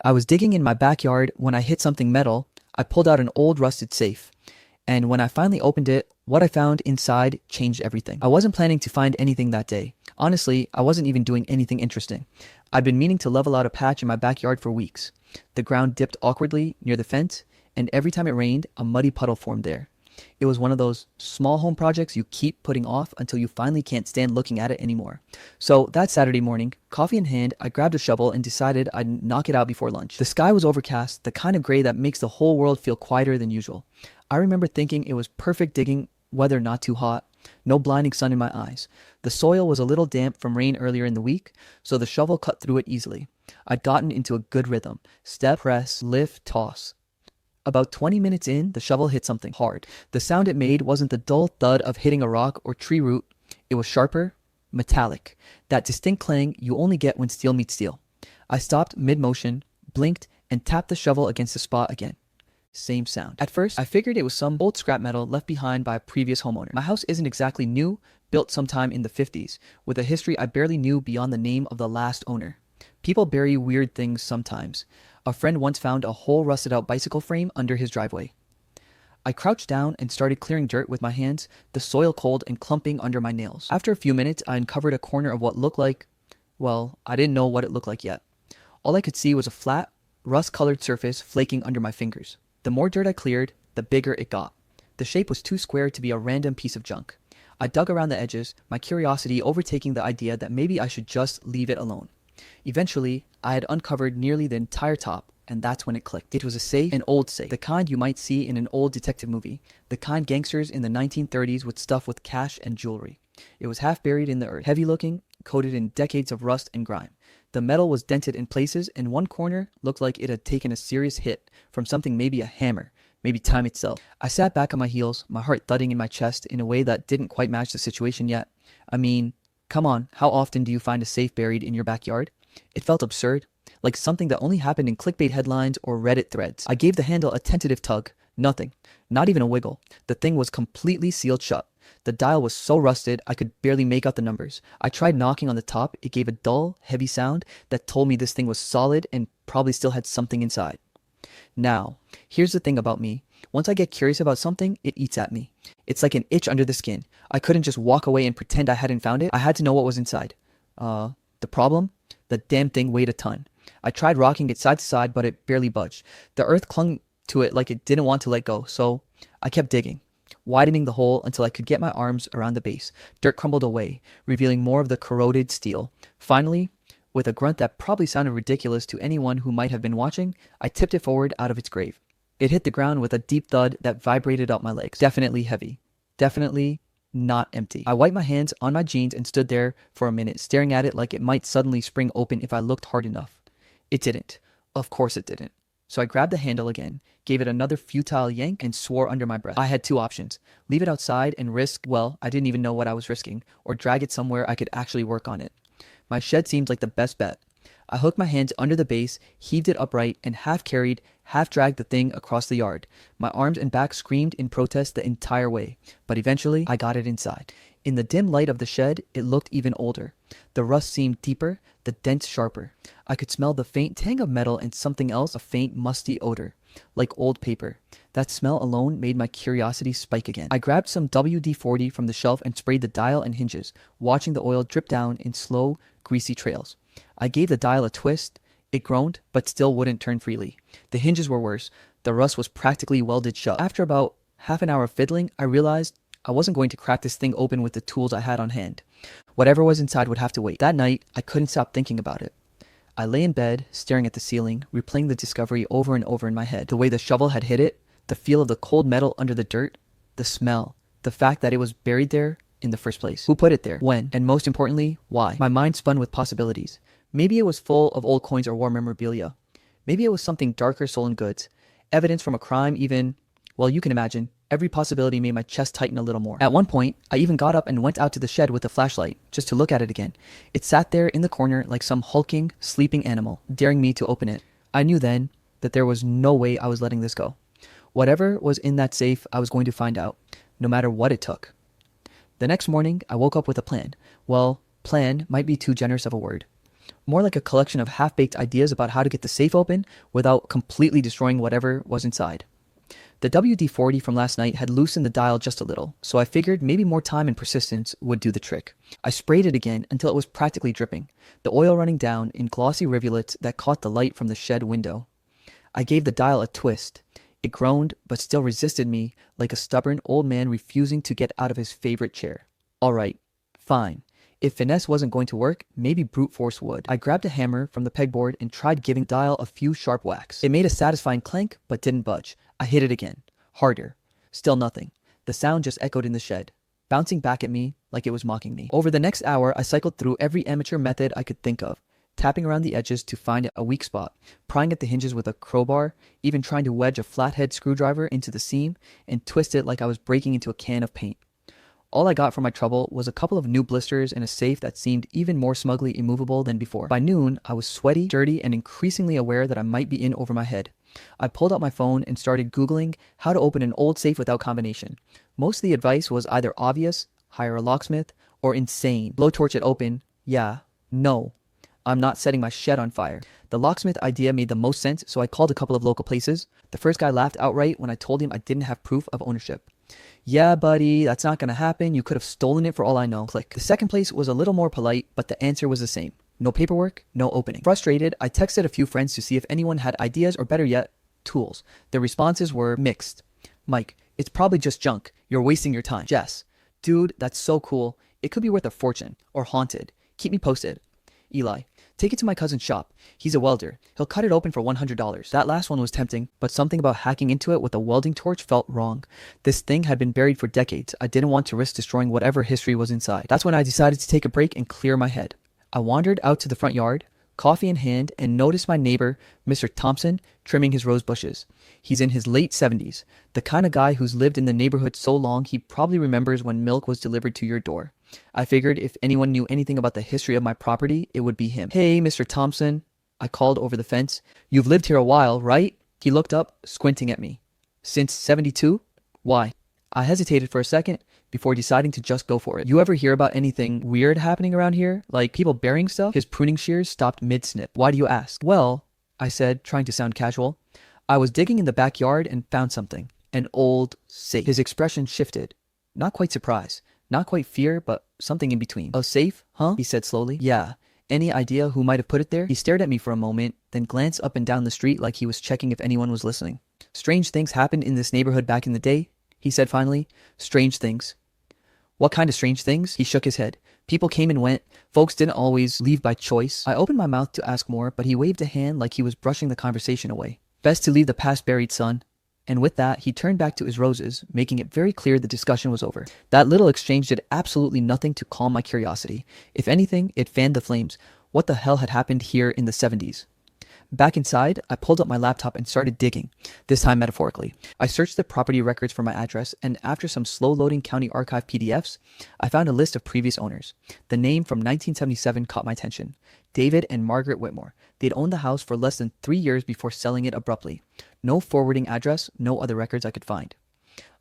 I was digging in my backyard when I hit something metal. I pulled out an old rusted safe. And when I finally opened it, what I found inside changed everything. I wasn't planning to find anything that day. Honestly, I wasn't even doing anything interesting. I'd been meaning to level out a patch in my backyard for weeks. The ground dipped awkwardly near the fence, and every time it rained, a muddy puddle formed there. It was one of those small home projects you keep putting off until you finally can't stand looking at it anymore. So that Saturday morning, coffee in hand, I grabbed a shovel and decided I'd knock it out before lunch. The sky was overcast, the kind of gray that makes the whole world feel quieter than usual. I remember thinking it was perfect digging, weather not too hot, no blinding sun in my eyes. The soil was a little damp from rain earlier in the week, so the shovel cut through it easily. I'd gotten into a good rhythm. Step, press, lift, toss. About 20 minutes in, the shovel hit something hard. The sound it made wasn't the dull thud of hitting a rock or tree root. It was sharper, metallic. That distinct clang you only get when steel meets steel. I stopped mid-motion, blinked, and tapped the shovel against the spot again. Same sound. At first, I figured it was some old scrap metal left behind by a previous homeowner. My house isn't exactly new, built sometime in the 50s, with a history I barely knew beyond the name of the last owner. People bury weird things sometimes. A friend once found a whole rusted out bicycle frame under his driveway. I crouched down and started clearing dirt with my hands, the soil cold and clumping under my nails. After a few minutes, I uncovered a corner of what looked like, well, I didn't know what it looked like yet. All I could see was a flat, rust-colored surface flaking under my fingers. The more dirt I cleared, the bigger it got. The shape was too square to be a random piece of junk. I dug around the edges, my curiosity overtaking the idea that maybe I should just leave it alone. Eventually, I had uncovered nearly the entire top, and that's when it clicked. It was a safe, an old safe, the kind you might see in an old detective movie, the kind gangsters in the 1930s would stuff with cash and jewelry. It was half buried in the earth, heavy looking, coated in decades of rust and grime. The metal was dented in places, and one corner looked like it had taken a serious hit from something, maybe a hammer, maybe time itself. I sat back on my heels, my heart thudding in my chest in a way that didn't quite match the situation yet. I mean, come on, how often do you find a safe buried in your backyard? It felt absurd, like something that only happened in clickbait headlines or Reddit threads. I gave the handle a tentative tug. Nothing. Not even a wiggle. The thing was completely sealed shut. The dial was so rusted I could barely make out the numbers. I tried knocking on the top. It gave a dull, heavy sound that told me this thing was solid and probably still had something inside. Now, here's the thing about me. Once I get curious about something, it eats at me. It's like an itch under the skin. I couldn't just walk away and pretend I hadn't found it. I had to know what was inside. The problem? The damn thing weighed a ton. I tried rocking it side to side, but it barely budged. The earth clung to it like it didn't want to let go, so I kept digging, widening the hole until I could get my arms around the base. Dirt crumbled away, revealing more of the corroded steel. Finally, with a grunt that probably sounded ridiculous to anyone who might have been watching, I tipped it forward out of its grave. It hit the ground with a deep thud that vibrated up my legs. Definitely heavy. Definitely not empty. I wiped my hands on my jeans and stood there for a minute, staring at it like it might suddenly spring open if I looked hard enough. It didn't. Of course it didn't. So I grabbed the handle again, gave it another futile yank, and swore under my breath. I had two options. Leave it outside and risk, well, I didn't even know what I was risking, or drag it somewhere I could actually work on it. My shed seemed like the best bet. I hooked my hands under the base, heaved it upright, and half carried, half dragged the thing across the yard. My arms and back screamed in protest the entire way, but eventually I got it inside. In the dim light of the shed, it looked even older. The rust seemed deeper, the dents sharper. I could smell the faint tang of metal and something else, a faint musty odor, like old paper. That smell alone made my curiosity spike again. I grabbed some WD-40 from the shelf and sprayed the dial and hinges, watching the oil drip down in slow, greasy trails. I gave the dial a twist. It groaned, but still wouldn't turn freely. The hinges were worse. The rust was practically welded shut. After about half an hour of fiddling, I realized I wasn't going to crack this thing open with the tools I had on hand. Whatever was inside would have to wait. That night, I couldn't stop thinking about it. I lay in bed, staring at the ceiling, replaying the discovery over and over in my head. The way the shovel had hit it, the feel of the cold metal under the dirt, the smell, the fact that it was buried there in the first place. Who put it there? When? And most importantly, why? My mind spun with possibilities. Maybe it was full of old coins or war memorabilia. Maybe it was something darker, stolen goods. Evidence from a crime, even, well, you can imagine. Every possibility made my chest tighten a little more. At one point, I even got up and went out to the shed with a flashlight, just to look at it again. It sat there in the corner like some hulking, sleeping animal, daring me to open it. I knew then that there was no way I was letting this go. Whatever was in that safe, I was going to find out, no matter what it took. The next morning, I woke up with a plan. Well, plan might be too generous of a word. More like a collection of half-baked ideas about how to get the safe open without completely destroying whatever was inside. The WD-40 from last night had loosened the dial just a little, so I figured maybe more time and persistence would do the trick. I sprayed it again until it was practically dripping, the oil running down in glossy rivulets that caught the light from the shed window. I gave the dial a twist. It groaned, but still resisted me like a stubborn old man refusing to get out of his favorite chair. All right, fine. If finesse wasn't going to work, maybe brute force would. I grabbed a hammer from the pegboard and tried giving the dial a few sharp whacks. It made a satisfying clank, but didn't budge. I hit it again. Harder. Still nothing. The sound just echoed in the shed, bouncing back at me like it was mocking me. Over the next hour, I cycled through every amateur method I could think of, tapping around the edges to find a weak spot, prying at the hinges with a crowbar, even trying to wedge a flathead screwdriver into the seam and twist it like I was breaking into a can of paint. All I got for my trouble was a couple of new blisters and a safe that seemed even more smugly immovable than before. By noon, I was sweaty, dirty, and increasingly aware that I might be in over my head. I pulled out my phone and started Googling how to open an old safe without combination. Most of the advice was either obvious, hire a locksmith, or insane. Blowtorch it open. Yeah. No. I'm not setting my shed on fire. The locksmith idea made the most sense, so I called a couple of local places. The first guy laughed outright when I told him I didn't have proof of ownership. Yeah, buddy, that's not gonna happen. You could have stolen it for all I know. Click. The second place was a little more polite, but the answer was the same. No paperwork, no opening. Frustrated, I texted a few friends to see if anyone had ideas or, better yet, tools. Their responses were mixed. Mike, it's probably just junk. You're wasting your time. Jess, dude, that's so cool. It could be worth a fortune. Or haunted. Keep me posted. Eli, take it to my cousin's shop. He's a welder. He'll cut it open for $100. That last one was tempting, but something about hacking into it with a welding torch felt wrong. This thing had been buried for decades. I didn't want to risk destroying whatever history was inside. That's when I decided to take a break and clear my head. I wandered out to the front yard, coffee in hand, and noticed my neighbor, Mr. Thompson, trimming his rose bushes. He's in his late 70s, the kind of guy who's lived in the neighborhood so long he probably remembers when milk was delivered to your door. I figured if anyone knew anything about the history of my property, it would be him. Hey, Mr. Thompson, I called over the fence. You've lived here a while, right? He looked up, squinting at me. Since 72? Why? I hesitated for a second before deciding to just go for it. You ever hear about anything weird happening around here? Like people burying stuff? His pruning shears stopped mid-snip. Why do you ask? Well, I said, trying to sound casual, I was digging in the backyard and found something. An old safe. His expression shifted. Not quite surprise. Not quite fear, but something in between. A safe, huh? He said slowly. Yeah. Any idea who might have put it there? He stared at me for a moment, then glanced up and down the street like he was checking if anyone was listening. Strange things happened in this neighborhood back in the day, he said finally. Strange things. What kind of strange things? He shook his head. People came and went. Folks didn't always leave by choice. I opened my mouth to ask more, but he waved a hand like he was brushing the conversation away. Best to leave the past buried, son. And with that, he turned back to his roses, making it very clear the discussion was over. That little exchange did absolutely nothing to calm my curiosity. If anything, it fanned the flames. What the hell had happened here in the 70s? Back inside, I pulled up my laptop and started digging, this time metaphorically. I searched the property records for my address, and after some slow-loading county archive PDFs, I found a list of previous owners. The name from 1977 caught my attention. David and Margaret Whitmore. They'd owned the house for less than 3 years before selling it abruptly. No forwarding address, no other records I could find.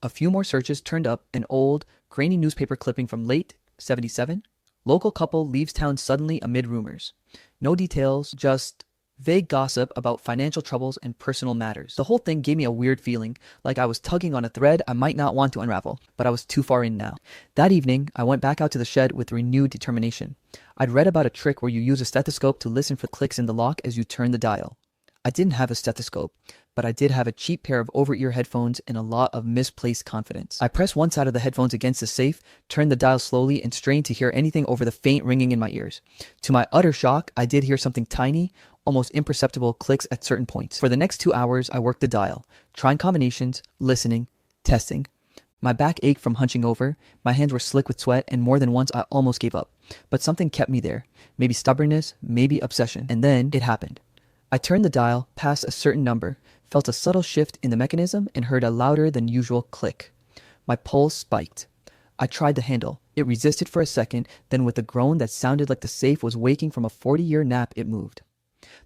A few more searches turned up an old, grainy newspaper clipping from late 77. Local couple leaves town suddenly amid rumors. No details, just vague gossip about financial troubles and personal matters. The whole thing gave me a weird feeling, like I was tugging on a thread I might not want to unravel, but I was too far in now. That evening, I went back out to the shed with renewed determination. I'd read about a trick where you use a stethoscope to listen for clicks in the lock as you turn the dial. I didn't have a stethoscope, but I did have a cheap pair of over-ear headphones and a lot of misplaced confidence. I pressed one side of the headphones against the safe, turned the dial slowly, and strained to hear anything over the faint ringing in my ears. To my utter shock, I did hear something tiny, almost imperceptible clicks at certain points. For the next 2 hours, I worked the dial, trying combinations, listening, testing. My back ached from hunching over, my hands were slick with sweat, and more than once I almost gave up. But something kept me there. Maybe stubbornness, maybe obsession. And then it happened. I turned the dial past a certain number, felt a subtle shift in the mechanism, and heard a louder than usual click. My pulse spiked. I tried the handle. It resisted for a second, then with a groan that sounded like the safe was waking from a 40-year nap, it moved.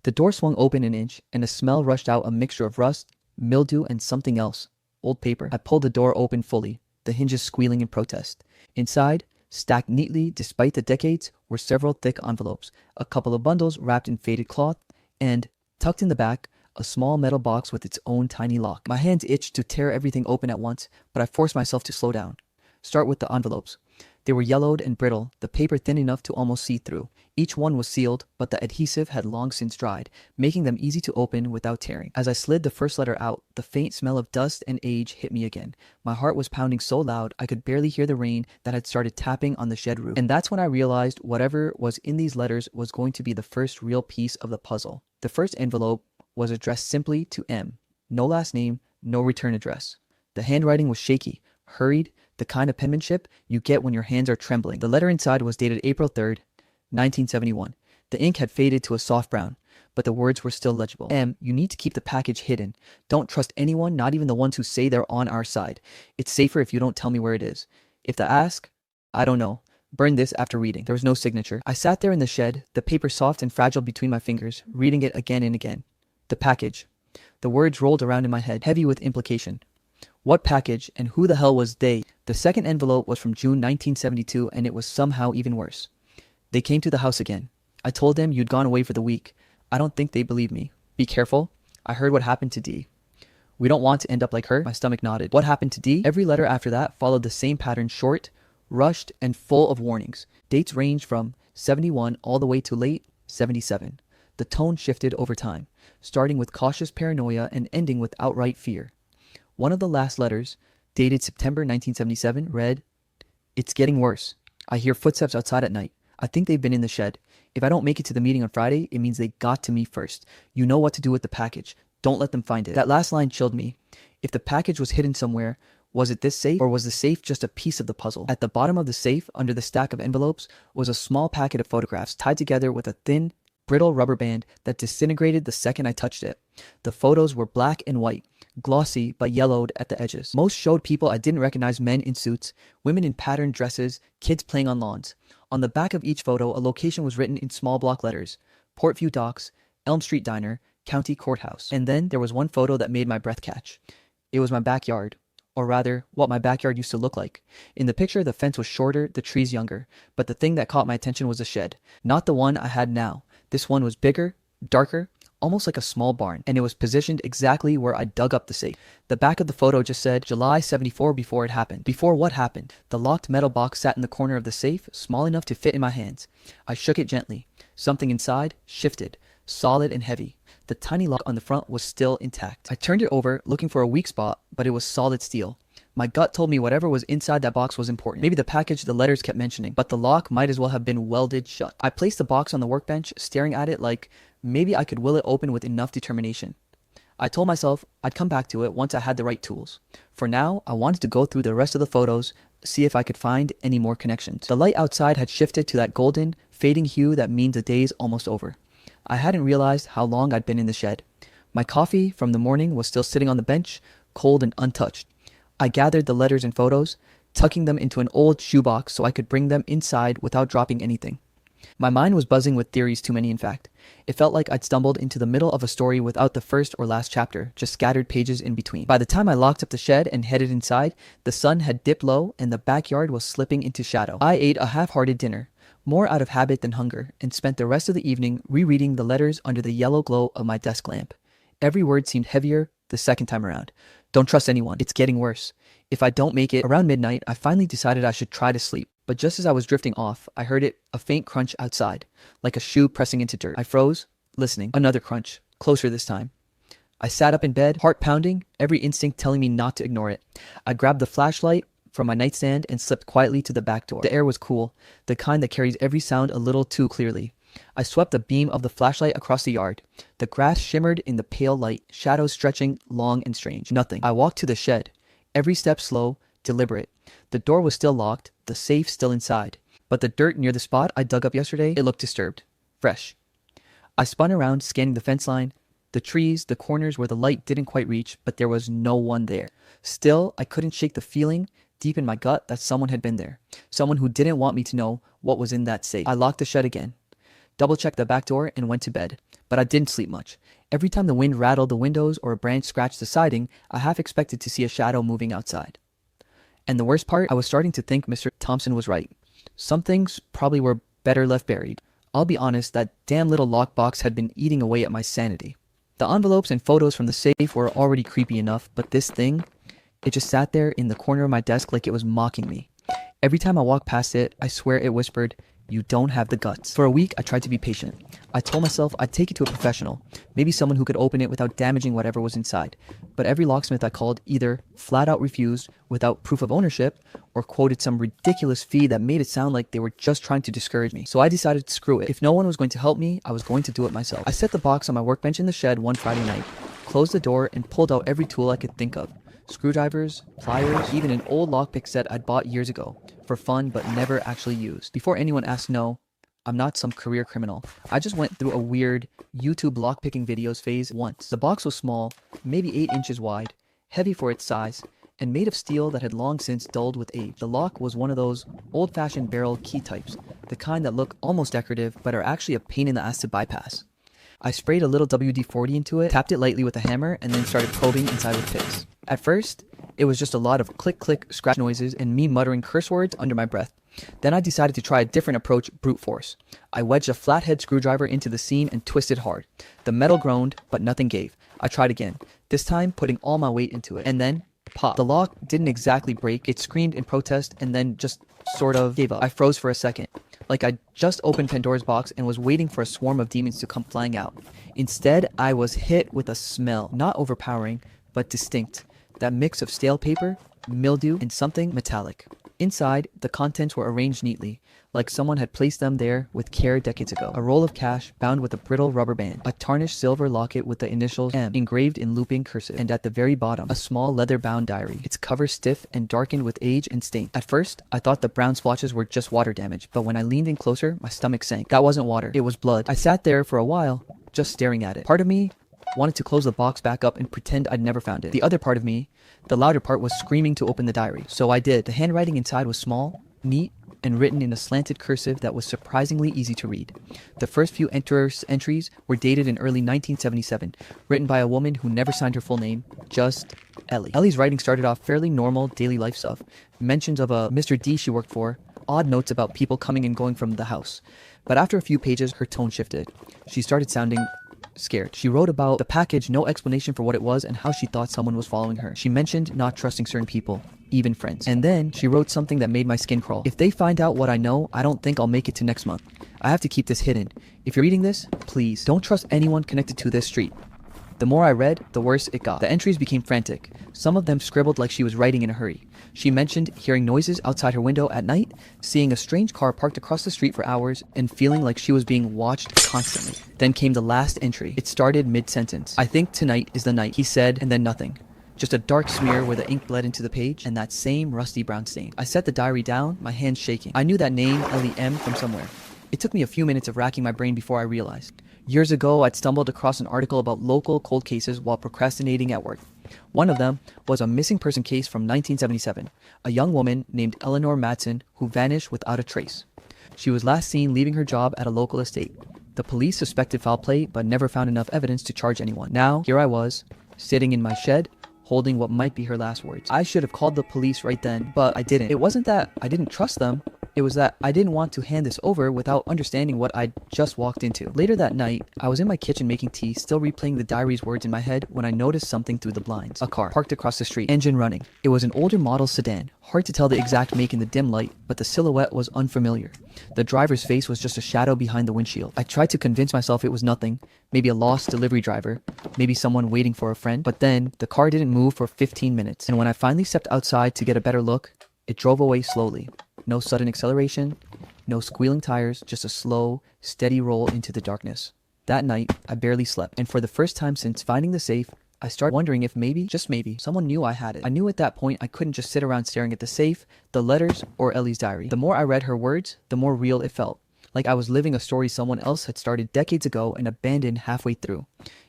The door swung open an inch, and a smell rushed out, a mixture of rust, mildew, and something else. Old paper. I pulled the door open fully, the hinges squealing in protest. Inside, Stacked neatly, despite the decades, were several thick envelopes, a couple of bundles wrapped in faded cloth, and, tucked in the back, a small metal box with its own tiny lock. My hands itched to tear everything open at once, but I forced myself to slow down. Start with the envelopes. They were yellowed and brittle, the paper thin enough to almost see through. Each one was sealed, but the adhesive had long since dried, making them easy to open without tearing. As I slid the first letter out, the faint smell of dust and age hit me again. My heart was pounding so loud I could barely hear the rain that had started tapping on the shed roof. And that's when I realized whatever was in these letters was going to be the first real piece of the puzzle. The first envelope was addressed simply to M. No last name, no return address. The handwriting was shaky, hurried, the kind of penmanship you get when your hands are trembling. The letter inside was dated April 3rd, 1971. The ink had faded to a soft brown, but the words were still legible. M, you need to keep the package hidden. Don't trust anyone, not even the ones who say they're on our side. It's safer if you don't tell me where it is. If they ask, I don't know. Burn this after reading. There was no signature. I sat there in the shed, the paper soft and fragile between my fingers, reading it again and again. The package. The words rolled around in my head, heavy with implication. What package, and who the hell was they? The second envelope was from June 1972, and it was somehow even worse. They came to the house again. I told them you'd gone away for the week. I don't think they believed me. Be careful. I heard what happened to Dee. We don't want to end up like her. My stomach nodded. What happened to Dee? Every letter after that followed the same pattern, short, rushed, and full of warnings. Dates ranged from 71 all the way to late 77. The tone shifted over time, starting with cautious paranoia and ending with outright fear. One of the last letters, dated September 1977, read, It's getting worse. I hear footsteps outside at night. I think they've been in the shed. If I don't make it to the meeting on Friday, it means they got to me first. You know what to do with the package. Don't let them find it. That last line chilled me. If the package was hidden somewhere, was it this safe, or was the safe just a piece of the puzzle? At the bottom of the safe, under the stack of envelopes, was a small packet of photographs tied together with a thin, brittle rubber band that disintegrated the second I touched it. The photos were black and white, glossy but yellowed at the edges. Most showed people I didn't recognize, men in suits, women in patterned dresses, kids playing on lawns. On the back of each photo, a location was written in small block letters. Portview Docks, Elm Street Diner, County Courthouse. And then there was one photo that made my breath catch. It was my backyard. Or rather, what my backyard used to look like. In the picture, the fence was shorter, the trees younger. But the thing that caught my attention was the shed. Not the one I had now. This one was bigger, darker, almost like a small barn, and it was positioned exactly where I dug up the safe. The back of the photo just said July 74 before it happened. Before what happened? The locked metal box sat in the corner of the safe, small enough to fit in my hands. I shook it gently. Something inside shifted, solid and heavy. The tiny lock on the front was still intact. I turned it over, looking for a weak spot, but it was solid steel. My gut told me whatever was inside that box was important. Maybe the package the letters kept mentioning, but the lock might as well have been welded shut. I placed the box on the workbench, staring at it like maybe I could will it open with enough determination. I told myself I'd come back to it once I had the right tools. For now, I wanted to go through the rest of the photos, see if I could find any more connections. The light outside had shifted to that golden, fading hue that means the day's almost over. I hadn't realized how long I'd been in the shed. My coffee from the morning was still sitting on the bench, cold and untouched. I gathered the letters and photos, tucking them into an old shoebox so I could bring them inside without dropping anything. My mind was buzzing with theories, too many in fact. It felt like I'd stumbled into the middle of a story without the first or last chapter, just scattered pages in between. By the time I locked up the shed and headed inside, the sun had dipped low and the backyard was slipping into shadow. I ate a half-hearted dinner, more out of habit than hunger, and spent the rest of the evening rereading the letters under the yellow glow of my desk lamp. Every word seemed heavier the second time around. Don't trust anyone. It's getting worse. If I don't make it around midnight, I finally decided I should try to sleep. But just as I was drifting off, I heard a faint crunch outside, like a shoe pressing into dirt. I froze, listening. Another crunch, closer this time. I sat up in bed, heart pounding, every instinct telling me not to ignore it. I grabbed the flashlight from my nightstand and slipped quietly to the back door. The air was cool, the kind that carries every sound a little too clearly. I swept the beam of the flashlight across the yard. The grass shimmered in the pale light, shadows stretching long and strange. Nothing. I walked to the shed, every step slow, deliberate. The door was still locked, the safe still inside. But the dirt near the spot I dug up yesterday, it looked disturbed, fresh. I spun around, scanning the fence line, the trees, the corners where the light didn't quite reach, but there was no one there. Still, I couldn't shake the feeling deep in my gut that someone had been there. Someone who didn't want me to know what was in that safe. I locked the shed again, double-checked the back door, and went to bed. But I didn't sleep much. Every time the wind rattled the windows or a branch scratched the siding, I half expected to see a shadow moving outside. And the worst part, I was starting to think Mr. Thompson was right. Some things probably were better left buried. I'll be honest, that damn little lockbox had been eating away at my sanity. The envelopes and photos from the safe were already creepy enough, but this thing, it just sat there in the corner of my desk like it was mocking me. Every time I walked past it, I swear it whispered, "You don't have the guts." For a week, I tried to be patient. I told myself I'd take it to a professional, maybe someone who could open it without damaging whatever was inside. But every locksmith I called either flat out refused without proof of ownership or quoted some ridiculous fee that made it sound like they were just trying to discourage me. So I decided to screw it. If no one was going to help me, I was going to do it myself. I set the box on my workbench in the shed one Friday night, closed the door, and pulled out every tool I could think of. Screwdrivers, pliers, even an old lockpick set I'd bought years ago, for fun but never actually used. Before anyone asked, no, I'm not some career criminal. I just went through a weird YouTube lockpicking videos phase once. The box was small, maybe 8 inches wide, heavy for its size, and made of steel that had long since dulled with age. The lock was one of those old-fashioned barrel key types, the kind that look almost decorative but are actually a pain in the ass to bypass. I sprayed a little WD-40 into it, tapped it lightly with a hammer, and then started probing inside with picks. At first, it was just a lot of click-click scratch noises and me muttering curse words under my breath. Then I decided to try a different approach, brute force. I wedged a flathead screwdriver into the seam and twisted hard. The metal groaned, but nothing gave. I tried again, this time putting all my weight into it. And then, pop. The lock didn't exactly break. It screamed in protest and then just sort of gave up. I froze for a second, like I just opened Pandora's box and was waiting for a swarm of demons to come flying out. Instead, I was hit with a smell, not overpowering, but distinct. That mix of stale paper, mildew, and something metallic. Inside, the contents were arranged neatly, like someone had placed them there with care decades ago. A roll of cash bound with a brittle rubber band, a tarnished silver locket with the initials M engraved in looping cursive, and at the very bottom, a small leather-bound diary, its cover stiff and darkened with age and stain. At first, I thought the brown splotches were just water damage, but when I leaned in closer, my stomach sank. That wasn't water, it was blood. I sat there for a while, just staring at it. Part of me wanted to close the box back up and pretend I'd never found it. The other part of me, the louder part, was screaming to open the diary. So I did. The handwriting inside was small, neat, and written in a slanted cursive that was surprisingly easy to read. The first few entries were dated in early 1977, written by a woman who never signed her full name, just Ellie. Ellie's writing started off fairly normal daily life stuff. Mentions of a Mr. D she worked for, odd notes about people coming and going from the house. But after a few pages, her tone shifted. She started sounding scared. She wrote about the package, no explanation for what it was, and how she thought someone was following her. She mentioned not trusting certain people, even friends. And then she wrote something that made my skin crawl. "If they find out what I know, I don't think I'll make it to next month. I have to keep this hidden. If you're reading this, please don't trust anyone connected to this street." The more I read, the worse it got. The entries became frantic. Some of them scribbled like she was writing in a hurry. She mentioned hearing noises outside her window at night, seeing a strange car parked across the street for hours, and feeling like she was being watched constantly. Then came the last entry. It started mid-sentence. "I think tonight is the night," he said, and then nothing. Just a dark smear where the ink bled into the page, and that same rusty brown stain. I set the diary down, my hands shaking. I knew that name, L-E-M, from somewhere. It took me a few minutes of racking my brain before I realized. Years ago, I'd stumbled across an article about local cold cases while procrastinating at work. One of them was a missing person case from 1977, a young woman named Eleanor Madsen who vanished without a trace. She was last seen leaving her job at a local estate. The police suspected foul play but never found enough evidence to charge anyone. Now, here I was, sitting in my shed, holding what might be her last words. I should have called the police right then, but I didn't. It wasn't that I didn't trust them. It was that I didn't want to hand this over without understanding what I'd just walked into. Later that night, I was in my kitchen making tea, still replaying the diary's words in my head when I noticed something through the blinds. A car, parked across the street, engine running. It was an older model sedan. Hard to tell the exact make in the dim light, but the silhouette was unfamiliar. The driver's face was just a shadow behind the windshield. I tried to convince myself it was nothing, maybe a lost delivery driver, maybe someone waiting for a friend, but then the car didn't move for 15 minutes, and when I finally stepped outside to get a better look, it drove away slowly. No sudden acceleration, no squealing tires, just a slow, steady roll into the darkness. That night, I barely slept, and for the first time since finding the safe, I started wondering if maybe, just maybe, someone knew I had it. I knew at that point I couldn't just sit around staring at the safe, the letters, or Ellie's diary. The more I read her words, the more real it felt. Like I was living a story someone else had started decades ago and abandoned halfway through.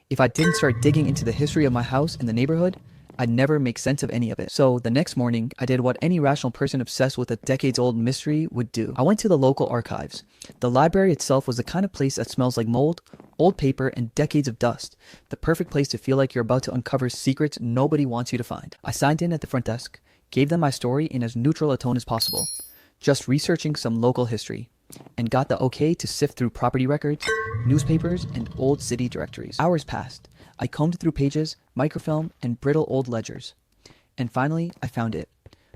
If I didn't start digging into the history of my house and the neighborhood, I'd never make sense of any of it. So the next morning, I did what any rational person obsessed with a decades-old mystery would do. I went to the local archives. The library itself was the kind of place that smells like mold, old paper, and decades of dust. The perfect place to feel like you're about to uncover secrets nobody wants you to find. I signed in at the front desk, gave them my story in as neutral a tone as possible. just researching some local history, and got the okay to sift through property records, newspapers, and old city directories. Hours passed. I combed through pages, microfilm, and brittle old ledgers. And finally, I found it.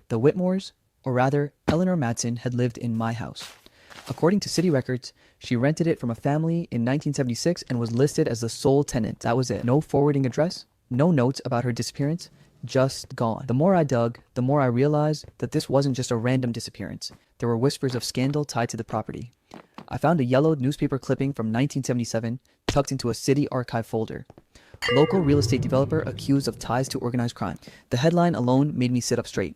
The Whitmores, or rather, Eleanor Madsen, had lived in my house. According to city records, she rented it from a family in 1976 and was listed as the sole tenant. That was it. No forwarding address, no notes about her disappearance, just gone. The more I dug, the more I realized that this wasn't just a random disappearance. There were whispers of scandal tied to the property. I found a yellowed newspaper clipping from 1977 tucked into a city archive folder. Local real estate developer accused of ties to organized crime. The headline alone made me sit up straight.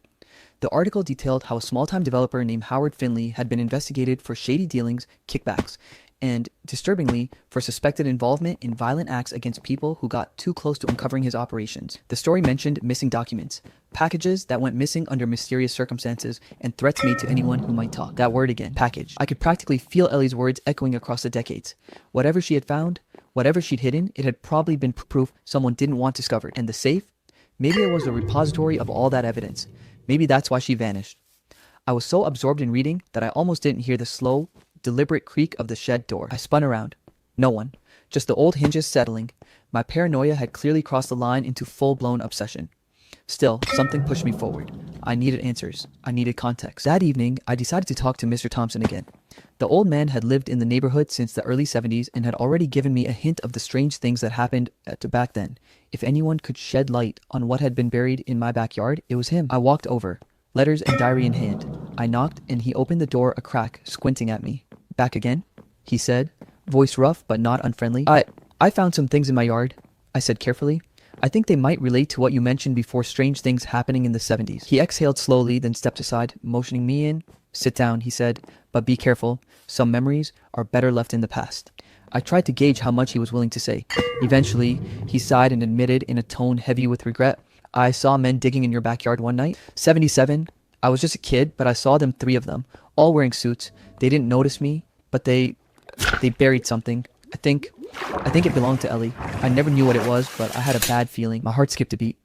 The article detailed how a small-time developer named Howard Finley had been investigated for shady dealings, kickbacks, and, disturbingly, for suspected involvement in violent acts against people who got too close to uncovering his operations. The story mentioned missing documents, packages that went missing under mysterious circumstances, and threats made to anyone who might talk. That word again, package. I could practically feel Ellie's words echoing across the decades. Whatever she had found, whatever she'd hidden, it had probably been proof someone didn't want discovered. And the safe? Maybe it was the repository of all that evidence. Maybe that's why she vanished. I was so absorbed in reading that I almost didn't hear the slow, deliberate creak of the shed door. I spun around. No one. Just the old hinges settling. My paranoia had clearly crossed the line into full-blown obsession. Still, something pushed me forward. I needed answers. I needed context. That evening, I decided to talk to Mr. Thompson again. The old man had lived in the neighborhood since the early 70s and had already given me a hint of the strange things that happened back then. If anyone could shed light on what had been buried in my backyard, it was him. I walked over, letters and diary in hand. I knocked and he opened the door a crack, squinting at me. Back again? He said, voice rough but not unfriendly. I found some things in my yard, I said carefully. I think they might relate to what you mentioned before, strange things happening in the 70s. He exhaled slowly, then stepped aside, motioning me in. Sit down, he said, but be careful. Some memories are better left in the past. I tried to gauge how much he was willing to say. Eventually, he sighed and admitted in a tone heavy with regret, I saw men digging in your backyard one night. 77. I was just a kid, but I saw them, 3 of them, all wearing suits. They didn't notice me, but they buried something. I think it belonged to Ellie. I never knew what it was, but I had a bad feeling. My heart skipped a beat.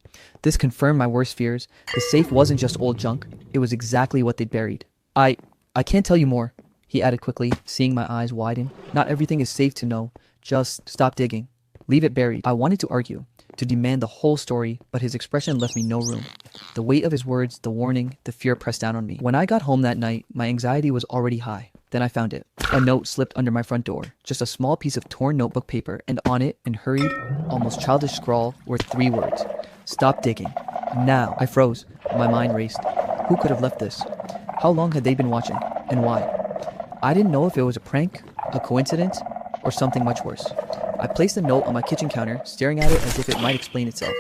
This confirmed my worst fears. The safe wasn't just old junk. It was exactly what they'd buried. I can't tell you more, he added quickly, seeing my eyes widen. Not everything is safe to know. Just stop digging. Leave it buried. I wanted to argue, to demand the whole story, but his expression left me no room. The weight of his words, the warning, the fear pressed down on me. When I got home that night, my anxiety was already high. Then I found it. A note slipped under my front door. Just a small piece of torn notebook paper, and on it, in hurried, almost childish scrawl, were 3 words. Stop digging. Now. I froze. My mind raced. Who could have left this? How long had they been watching? And why? I didn't know if it was a prank, a coincidence, or something much worse. I placed the note on my kitchen counter, staring at it as if it might explain itself.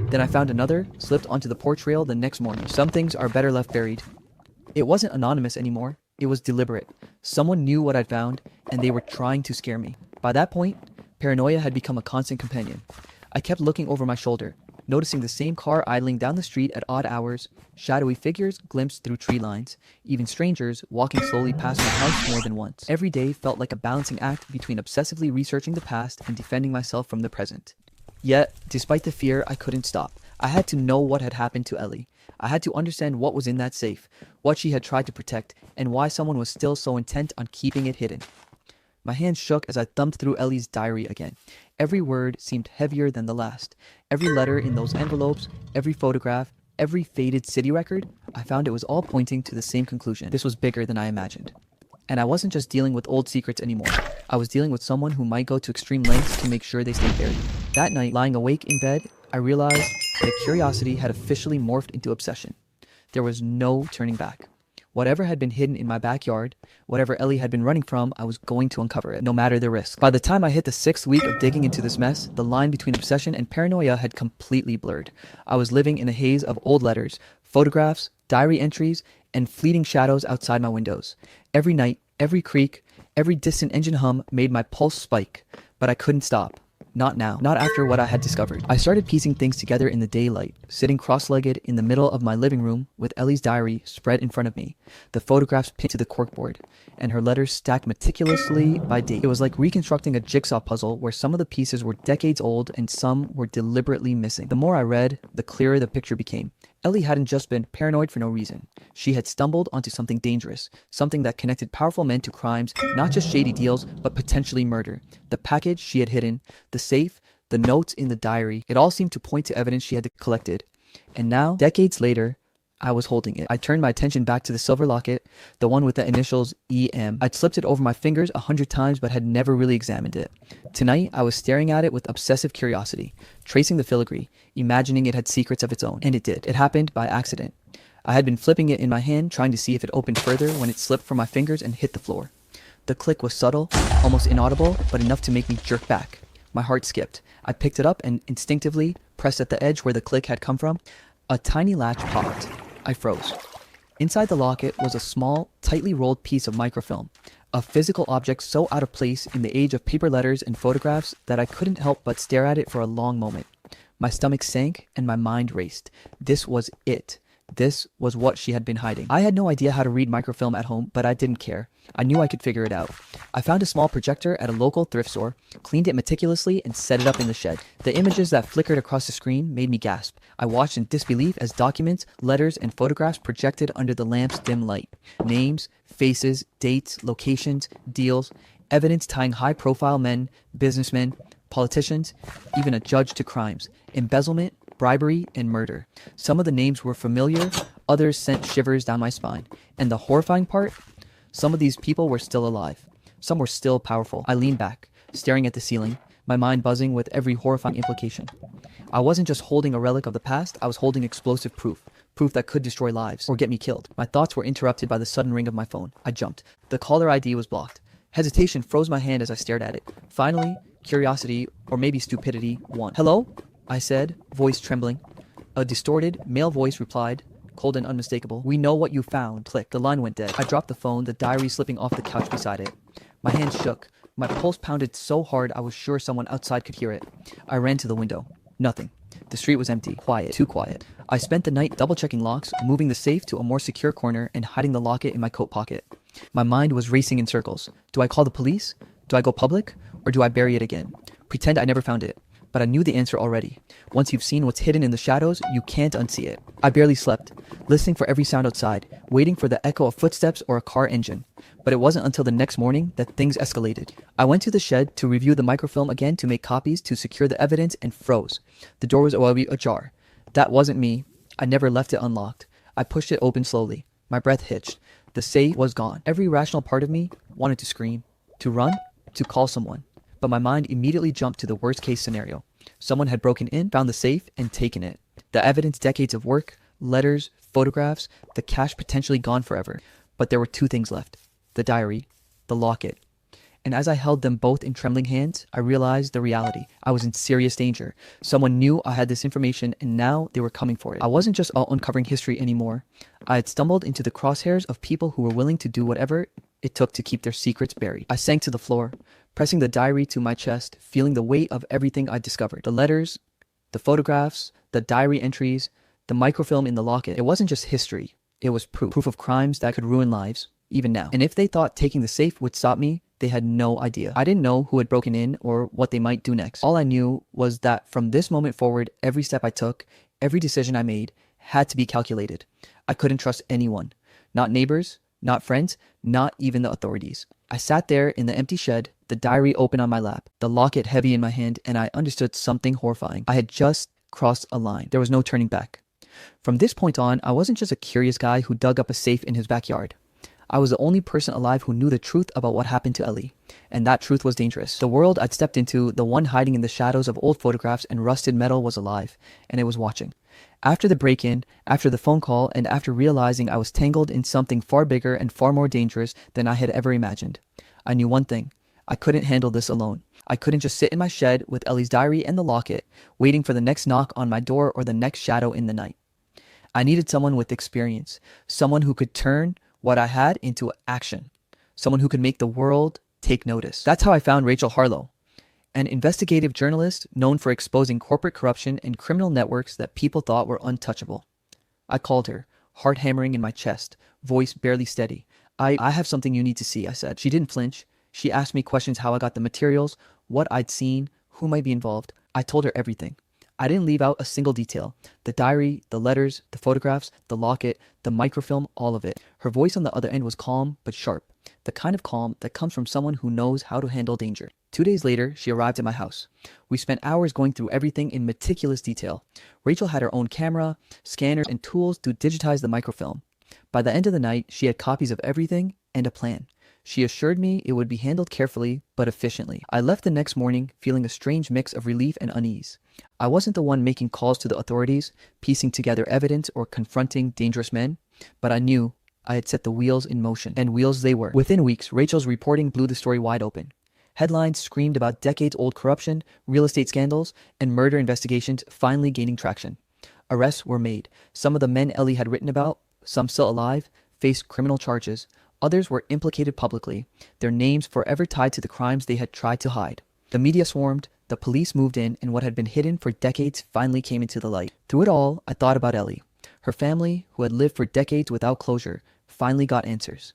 Then I found another, slipped onto the porch rail the next morning. Some things are better left buried. It wasn't anonymous anymore. It was deliberate. Someone knew what I'd found, and they were trying to scare me. By that point, paranoia had become a constant companion. I kept looking over my shoulder, noticing the same car idling down the street at odd hours, shadowy figures glimpsed through tree lines, even strangers walking slowly past my house more than once. Every day felt like a balancing act between obsessively researching the past and defending myself from the present. Yet, despite the fear, I couldn't stop. I had to know what had happened to Ellie. I had to understand what was in that safe, what she had tried to protect, and why someone was still so intent on keeping it hidden. My hands shook as I thumbed through Ellie's diary again. Every word seemed heavier than the last. Every letter in those envelopes, every photograph, every faded city record, I found it was all pointing to the same conclusion. This was bigger than I imagined. And I wasn't just dealing with old secrets anymore. I was dealing with someone who might go to extreme lengths to make sure they stayed buried. That night, lying awake in bed, I realized that curiosity had officially morphed into obsession. There was no turning back. Whatever had been hidden in my backyard, whatever Ellie had been running from, I was going to uncover it, no matter the risk. By the time I hit the 6th week of digging into this mess, the line between obsession and paranoia had completely blurred. I was living in a haze of old letters, photographs, diary entries, and fleeting shadows outside my windows. Every night, every creak, every distant engine hum made my pulse spike, but I couldn't stop. Not now. Not after what I had discovered. I started piecing things together in the daylight, sitting cross-legged in the middle of my living room with Ellie's diary spread in front of me, the photographs pinned to the corkboard, and her letters stacked meticulously by date. It was like reconstructing a jigsaw puzzle where some of the pieces were decades old and some were deliberately missing. The more I read, the clearer the picture became. Ellie hadn't just been paranoid for no reason. She had stumbled onto something dangerous, something that connected powerful men to crimes, not just shady deals, but potentially murder. The package she had hidden, the safe, the notes in the diary, it all seemed to point to evidence she had collected. And now, decades later, I was holding it. I turned my attention back to the silver locket, the one with the initials EM. I'd slipped it over my fingers 100 times but had never really examined it. Tonight, I was staring at it with obsessive curiosity, tracing the filigree, imagining it had secrets of its own. And it did. It happened by accident. I had been flipping it in my hand, trying to see if it opened further when it slipped from my fingers and hit the floor. The click was subtle, almost inaudible, but enough to make me jerk back. My heart skipped. I picked it up and instinctively pressed at the edge where the click had come from. A tiny latch popped. I froze. Inside the locket was a small, tightly rolled piece of microfilm, a physical object so out of place in the age of paper letters and photographs that I couldn't help but stare at it for a long moment. My stomach sank and my mind raced. This was it. This was what she had been hiding. I had no idea how to read microfilm at home, but I didn't care. I knew I could figure it out. I found a small projector at a local thrift store, cleaned it meticulously, and set it up in the shed. The images that flickered across the screen made me gasp. I watched in disbelief as documents, letters, and photographs projected under the lamp's dim light. Names, faces, dates, locations, deals, evidence tying high-profile men, businessmen, politicians, even a judge to crimes, embezzlement, bribery, and murder. Some of the names were familiar, others sent shivers down my spine. And the horrifying part? Some of these people were still alive. Some were still powerful. I leaned back, staring at the ceiling, my mind buzzing with every horrifying implication. I wasn't just holding a relic of the past, I was holding explosive proof that could destroy lives or get me killed. My thoughts were interrupted by the sudden ring of my phone. I jumped. The caller ID was blocked. Hesitation froze my hand as I stared at it. Finally, curiosity, or maybe stupidity, won. "Hello?" I said, voice trembling. A distorted, male voice replied, cold and unmistakable. "We know what you found." Click. The line went dead. I dropped the phone, the diary slipping off the couch beside it. My hand shook. My pulse pounded so hard I was sure someone outside could hear it. I ran to the window. Nothing. The street was empty. Quiet. Too quiet. I spent the night double-checking locks, moving the safe to a more secure corner, and hiding the locket in my coat pocket. My mind was racing in circles. Do I call the police? Do I go public? Or do I bury it again? Pretend I never found it? But I knew the answer already. Once you've seen what's hidden in the shadows, you can't unsee it. I barely slept, listening for every sound outside, waiting for the echo of footsteps or a car engine. But it wasn't until the next morning that things escalated. I went to the shed to review the microfilm again to make copies to secure the evidence and froze. The door was already ajar. That wasn't me. I never left it unlocked. I pushed it open slowly. My breath hitched. The safe was gone. Every rational part of me wanted to scream, to run, to call someone. But my mind immediately jumped to the worst case scenario. Someone had broken in, found the safe, and taken it. The evidence, decades of work, letters, photographs, the cash potentially gone forever. But there were two things left. The diary, the locket. And as I held them both in trembling hands, I realized the reality. I was in serious danger. Someone knew I had this information, and now they were coming for it. I wasn't just out uncovering history anymore. I had stumbled into the crosshairs of people who were willing to do whatever it took to keep their secrets buried. I sank to the floor, pressing the diary to my chest, feeling the weight of everything I'd discovered. The letters, the photographs, the diary entries, the microfilm in the locket. It wasn't just history. It was proof. Proof of crimes that could ruin lives, even now. And if they thought taking the safe would stop me, they had no idea. I didn't know who had broken in or what they might do next. All I knew was that from this moment forward, every step I took, every decision I made, had to be calculated. I couldn't trust anyone. Not neighbors, not friends, not even the authorities. I sat there in the empty shed, the diary open on my lap, the locket heavy in my hand, and I understood something horrifying. I had just crossed a line. There was no turning back. From this point on, I wasn't just a curious guy who dug up a safe in his backyard. I was the only person alive who knew the truth about what happened to Ellie, and that truth was dangerous. The world I'd stepped into, the one hiding in the shadows of old photographs and rusted metal, was alive, and it was watching. After the break-in, after the phone call, and after realizing I was tangled in something far bigger and far more dangerous than I had ever imagined, I knew one thing. I couldn't handle this alone. I couldn't just sit in my shed with Ellie's diary and the locket, waiting for the next knock on my door or the next shadow in the night. I needed someone with experience, someone who could turn what I had into action, someone who could make the world take notice. That's how I found Rachel Harlow, an investigative journalist known for exposing corporate corruption and criminal networks that people thought were untouchable. I called her, heart hammering in my chest, voice barely steady. I have something you need to see, I said. She didn't flinch. She asked me questions: how I got the materials, what I'd seen, who might be involved. I told her everything. I didn't leave out a single detail. The diary, the letters, the photographs, the locket, the microfilm, all of it. Her voice on the other end was calm but sharp. The kind of calm that comes from someone who knows how to handle danger. 2 days later, she arrived at my house. We spent hours going through everything in meticulous detail. Rachel had her own camera, scanners, and tools to digitize the microfilm. By the end of the night, she had copies of everything and a plan. She assured me it would be handled carefully but efficiently. I left the next morning feeling a strange mix of relief and unease. I wasn't the one making calls to the authorities, piecing together evidence, or confronting dangerous men, but I knew I had set the wheels in motion, and wheels they were. Within weeks, Rachel's reporting blew the story wide open. Headlines screamed about decades-old corruption, real estate scandals, and murder investigations finally gaining traction. Arrests were made. Some of the men Ellie had written about, some still alive, faced criminal charges. Others were implicated publicly, their names forever tied to the crimes they had tried to hide. The media swarmed, the police moved in, and what had been hidden for decades finally came into the light. Through it all, I thought about Ellie. Her family, who had lived for decades without closure, finally got answers.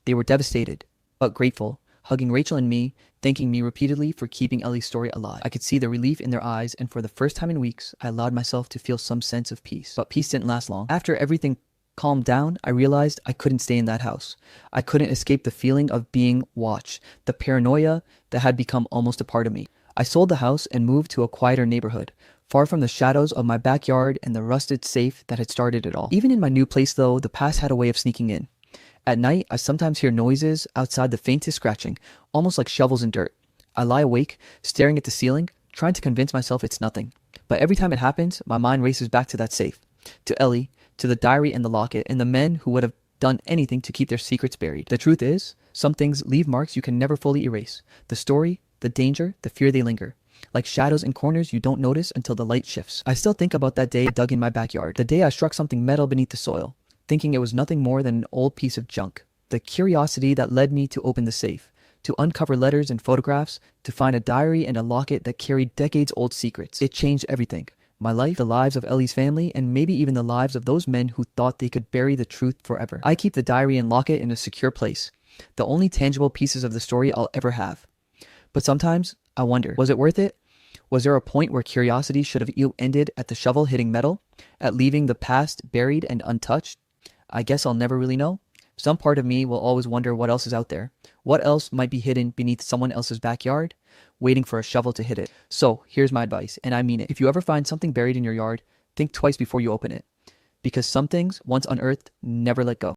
They were devastated, but grateful, hugging Rachel and me, thanking me repeatedly for keeping Ellie's story alive. I could see the relief in their eyes, and for the first time in weeks, I allowed myself to feel some sense of peace. But peace didn't last long. After everything calmed down, I realized I couldn't stay in that house. I couldn't escape the feeling of being watched, the paranoia that had become almost a part of me. I sold the house and moved to a quieter neighborhood, far from the shadows of my backyard and the rusted safe that had started it all. Even in my new place, though, the past had a way of sneaking in. At night, I sometimes hear noises outside, the faintest scratching, almost like shovels in dirt. I lie awake, staring at the ceiling, trying to convince myself it's nothing. But every time it happens, my mind races back to that safe, to Ellie, to the diary and the locket, and the men who would have done anything to keep their secrets buried. The truth is, some things leave marks you can never fully erase. The story, the danger, the fear, they linger. Like shadows in corners you don't notice until the light shifts. I still think about that day I dug in my backyard, the day I struck something metal beneath the soil, thinking it was nothing more than an old piece of junk. The curiosity that led me to open the safe, to uncover letters and photographs, to find a diary and a locket that carried decades-old secrets. It changed everything. My life, the lives of Ellie's family, and maybe even the lives of those men who thought they could bury the truth forever. I keep the diary and locket in a secure place, the only tangible pieces of the story I'll ever have. But sometimes I wonder, was it worth it? Was there a point where curiosity should have ended at the shovel hitting metal, at leaving the past buried and untouched? I guess I'll never really know. Some part of me will always wonder what else is out there. What else might be hidden beneath someone else's backyard, waiting for a shovel to hit it? So here's my advice, and I mean it. If you ever find something buried in your yard, think twice before you open it. Because some things, once unearthed, never let go.